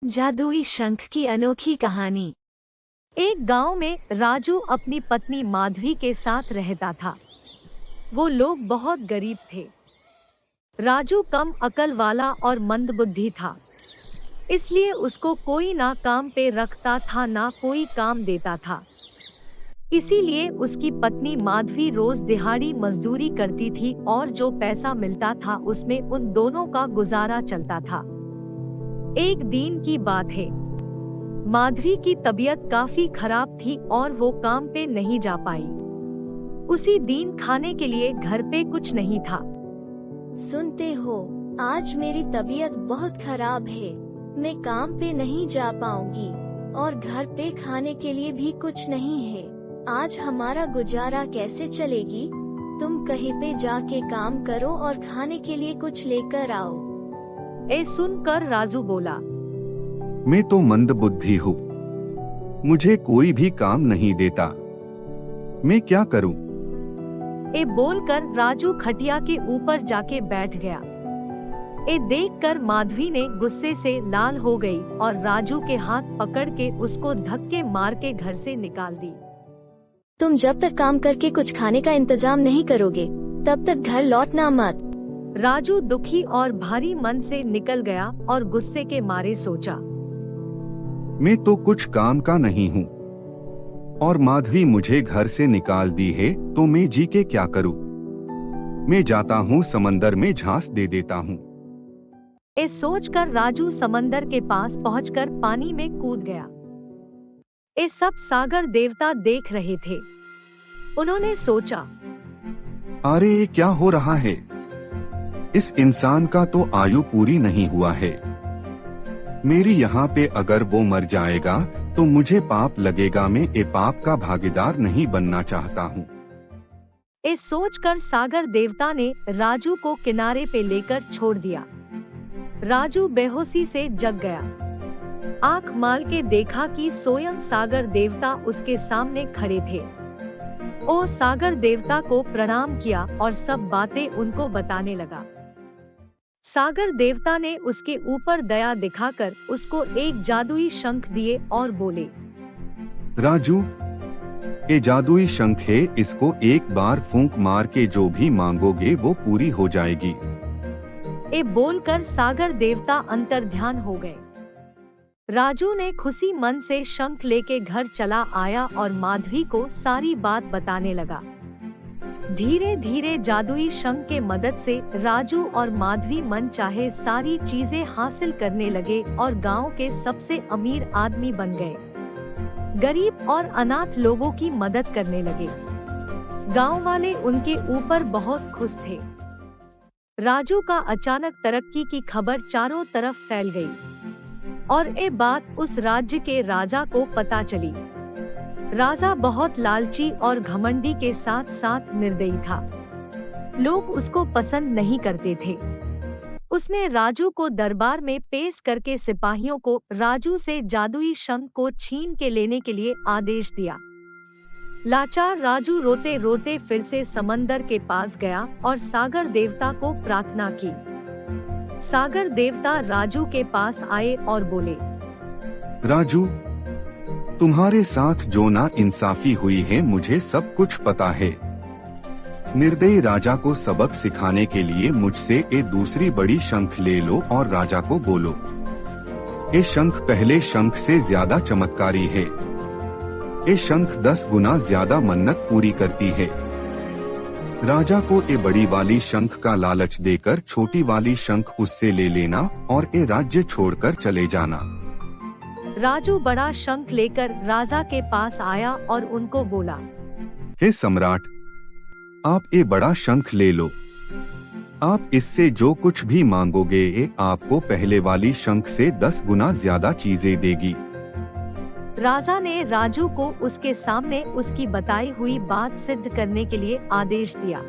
जादुई शंख की अनोखी कहानी। एक गांव में राजू अपनी पत्नी माधवी के साथ रहता था। वो लोग बहुत गरीब थे। राजू कम अकल वाला और मंदबुद्धि था, इसलिए उसको कोई ना काम पे रखता था ना कोई काम देता था। इसीलिए उसकी पत्नी माधवी रोज दिहाड़ी मजदूरी करती थी और जो पैसा मिलता था उसमें उन दोनों का गुजारा चलता था। एक दिन की बात है, माधवी की तबीयत काफी खराब थी और वो काम पे नहीं जा पाई। उसी दिन खाने के लिए घर पे कुछ नहीं था। सुनते हो, आज मेरी तबीयत बहुत खराब है, मैं काम पे नहीं जा पाऊंगी और घर पे खाने के लिए भी कुछ नहीं है। आज हमारा गुजारा कैसे चलेगी? तुम कहीं पे जाके काम करो और खाने के लिए कुछ लेकर आओ। ए सुनकर राजू बोला, मैं तो मंदबुद्धि हूँ, मुझे कोई भी काम नहीं देता, मैं क्या करूँ? ए बोलकर राजू खटिया के ऊपर जाके बैठ गया। ए देखकर माधवी ने गुस्से से लाल हो गई और राजू के हाथ पकड़ के उसको धक्के मार के घर से निकाल दी। तुम जब तक काम करके कुछ खाने का इंतजाम नहीं करोगे, तब तक घर लौटना मत। राजू दुखी और भारी मन से निकल गया और गुस्से के मारे सोचा, मैं तो कुछ काम का नहीं हूँ और माधवी मुझे घर से निकाल दी है, तो मैं जी के क्या करूँ? मैं जाता हूँ समंदर में झांस दे देता हूँ। ये सोचकर राजू समंदर के पास पहुंचकर पानी में कूद गया। ये सब सागर देवता देख रहे थे। उन्होंने सोचा, अरे ये क्या हो रहा है? इस इंसान का तो आयु पूरी नहीं हुआ है। मेरी यहाँ पे अगर वो मर जाएगा तो मुझे पाप लगेगा। मैं ये पाप का भागीदार नहीं बनना चाहता हूँ। ये सोचकर सागर देवता ने राजू को किनारे पे लेकर छोड़ दिया। राजू बेहोशी से जग गया। आंख माल के देखा कि स्वयं सागर देवता उसके सामने खड़े थे। ओ सागर देवता को प्रणाम किया और सब बातें उनको बताने लगा। सागर देवता ने उसके ऊपर दया दिखाकर उसको एक जादुई शंख दिए और बोले, राजू, ये जादुई शंख है, इसको एक बार फूंक मार के जो भी मांगोगे वो पूरी हो जाएगी। ये बोलकर सागर देवता अंतर्ध्यान हो गए। राजू ने खुशी मन से शंख लेके घर चला आया और माधवी को सारी बात बताने लगा। धीरे धीरे जादुई शंख के मदद से राजू और माधवी मन चाहे सारी चीजें हासिल करने लगे और गांव के सबसे अमीर आदमी बन गए। गरीब और अनाथ लोगों की मदद करने लगे। गांव वाले उनके ऊपर बहुत खुश थे। राजू का अचानक तरक्की की खबर चारों तरफ फैल गई और ये बात उस राज्य के राजा को पता चली। राजा बहुत लालची और घमंडी के साथ साथ निर्दयी था। लोग उसको पसंद नहीं करते थे। उसने राजू को दरबार में पेश करके सिपाहियों को राजू से जादुई शंख को छीन के लेने के लिए आदेश दिया। लाचार राजू रोते रोते फिर से समंदर के पास गया और सागर देवता को प्रार्थना की। सागर देवता राजू के पास आए और बोले, राजू, तुम्हारे साथ जो ना इंसाफी हुई है मुझे सब कुछ पता है। निर्दयी राजा को सबक सिखाने के लिए मुझसे एक दूसरी बड़ी शंख ले लो और राजा को बोलो, ये शंख पहले शंख से ज्यादा चमत्कारी है। ये शंख 10 गुना ज्यादा मन्नत पूरी करती है। राजा को ये बड़ी वाली शंख का लालच देकर छोटी वाली शंख उससे ले लेना और ये राज्य छोड़कर चले जाना। राजू बड़ा शंख लेकर राजा के पास आया और उनको बोला, हे सम्राट, आप ये बड़ा शंख ले लो। आप इससे जो कुछ भी मांगोगे ये आपको पहले वाली शंख से 10 गुना ज्यादा चीजें देगी। राजा ने राजू को उसके सामने उसकी बताई हुई बात सिद्ध करने के लिए आदेश दिया।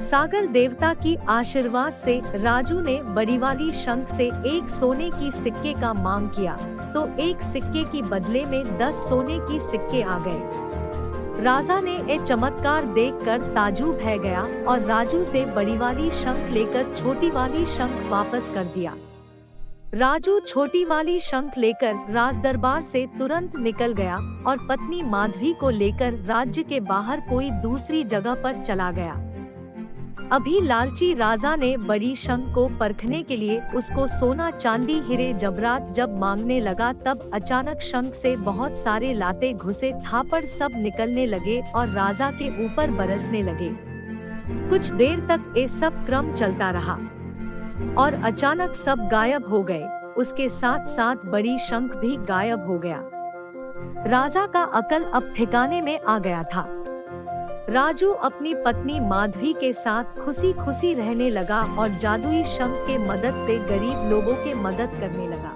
सागर देवता की आशीर्वाद से राजू ने बड़ी वाली शंख से एक सोने की सिक्के का मांग किया, तो एक सिक्के की बदले में 10 सोने की सिक्के आ गए। राजा ने ये चमत्कार देखकर ताजुब रह गया और राजू से बड़ी वाली शंख लेकर छोटी वाली शंख वापस कर दिया। राजू छोटी वाली शंख लेकर राज दरबार से तुरंत निकल गया और पत्नी माधवी को लेकर राज्य के बाहर कोई दूसरी जगह पर चला गया। अभी लालची राजा ने बड़ी शंख को परखने के लिए उसको सोना चांदी हीरे जवाहरात जब मांगने लगा, तब अचानक शंख से बहुत सारे लाते घुसे थापड़ सब निकलने लगे और राजा के ऊपर बरसने लगे। कुछ देर तक ये सब क्रम चलता रहा और अचानक सब गायब हो गए। उसके साथ साथ बड़ी शंख भी गायब हो गया। राजा का अकल अब ठिकाने में आ गया था। राजू अपनी पत्नी माधवी के साथ खुशी खुशी रहने लगा और जादुई शंख के मदद से गरीब लोगों के मदद करने लगा।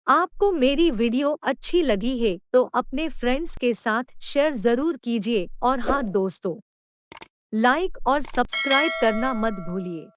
आपको मेरी वीडियो अच्छी लगी है तो अपने फ्रेंड्स के साथ शेयर जरूर कीजिए और हाँ दोस्तों, लाइक और सब्सक्राइब करना मत भूलिए।